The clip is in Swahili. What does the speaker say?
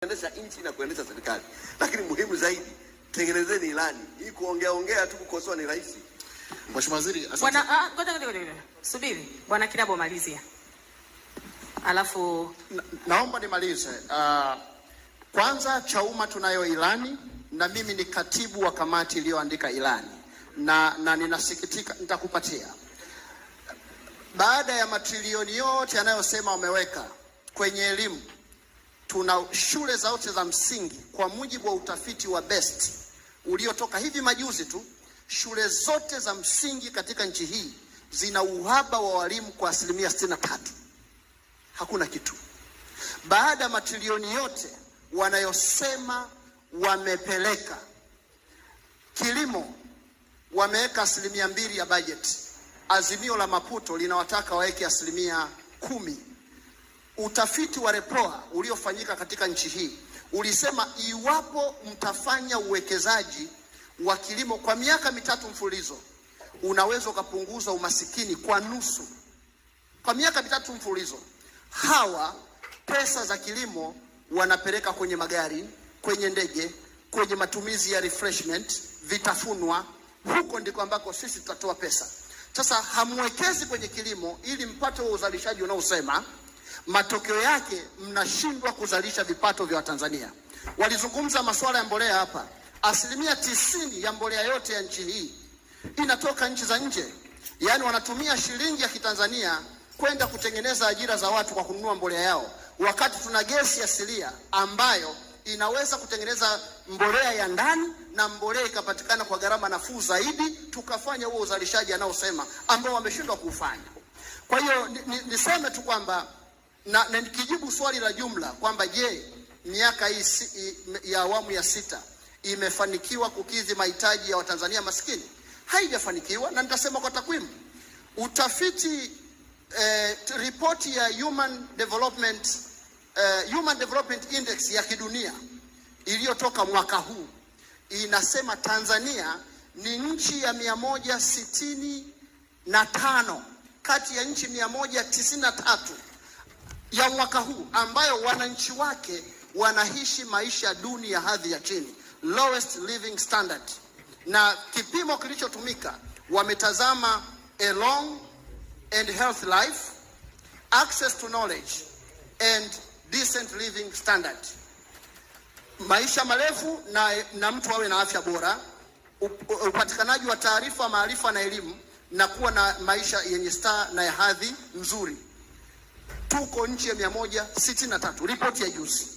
kuendesha nchi na kuendesha serikali. Lakini muhimu zaidi, tengenezeni ilani. Hii kuongea tu kukosoa ni rahisi. Mheshimiwa Waziri, Bwana ngoja. Subiri. Bwana Kinabo malizia. Alafu naomba nimalize. Kwanza Chauma tunayo ilani na mimi ni katibu wa kamati iliyoandika ilani. Na ninasikitika, nitakupatia. Baada ya matrilioni yote yanayosema wameweka kwenye elimu, tuna shule zote za msingi kwa mujibu wa utafiti wa BEST uliotoka hivi majuzi tu, shule zote za msingi katika nchi hii zina uhaba wa walimu kwa 63%. Hakuna kitu. Baada ya matrilioni yote wanayosema wamepeleka, kilimo wameweka 2% ya budget. Azimio la Maputo linawataka waweke 10%. Utafiti wa Repoa uliofanyika katika nchi hii ulisema iwapo mtafanya uwekezaji wa kilimo kwa miaka 3 mfululizo, unaweza kupunguza umasikini kwa nusu. Kwa miaka 3 mfululizo. Hawa pesa za kilimo wanapeleka kwenye magari, kwenye ndege, kwenye matumizi ya refreshment, vitafunwa. Huko ndiko ambako sisi tutatoa pesa. Sasa hamwekezi kwenye kilimo ili mpate wa uzalishaji unaosema. Matokeo yake mnashindwa kuzalisha vipato vya Watanzania. Walizungumza masuala ya mbolea hapa. 90% ya mbolea yote ya nchi hii inatoka nchi za nje. Yaani wanatumia shilingi ya Kitanzania kwenda kutengeneza ajira za watu kwa kununua mbolea yao, wakati tuna gesi asilia ambayo inaweza kutengeneza mbolea ya ndani na mbolea ikapatikana kwa gharama nafuu zaidi, tukafanya huo uzalishaji anaosema ambao wameshindwa kufanya. Kwa hiyo niseme tu kwamba na nikijibu swali la jumla kwamba je, miaka hii ya awamu ya 6 imefanikiwa kukidhi mahitaji ya Watanzania maskini? Haijafanikiwa, na nitasema kwa takwimu. Utafiti ripoti ya Human Development Index ya kidunia iliyotoka mwaka huu inasema Tanzania ni nchi ya 165 kati ya nchi 193 ya mwaka huu ambayo wananchi wake wanaishi maisha duni ya hadhi ya chini, lowest living standard. Na kipimo kilichotumika wametazama a long and healthy life, access to knowledge and decent living standard. Maisha marefu na mtu awe na afya bora, upatikanaji wa taarifa, maarifa na elimu, na kuwa na maisha yenye staa na ya hadhi nzuri. Tuko nchi ya 163, ripoti ya juzi.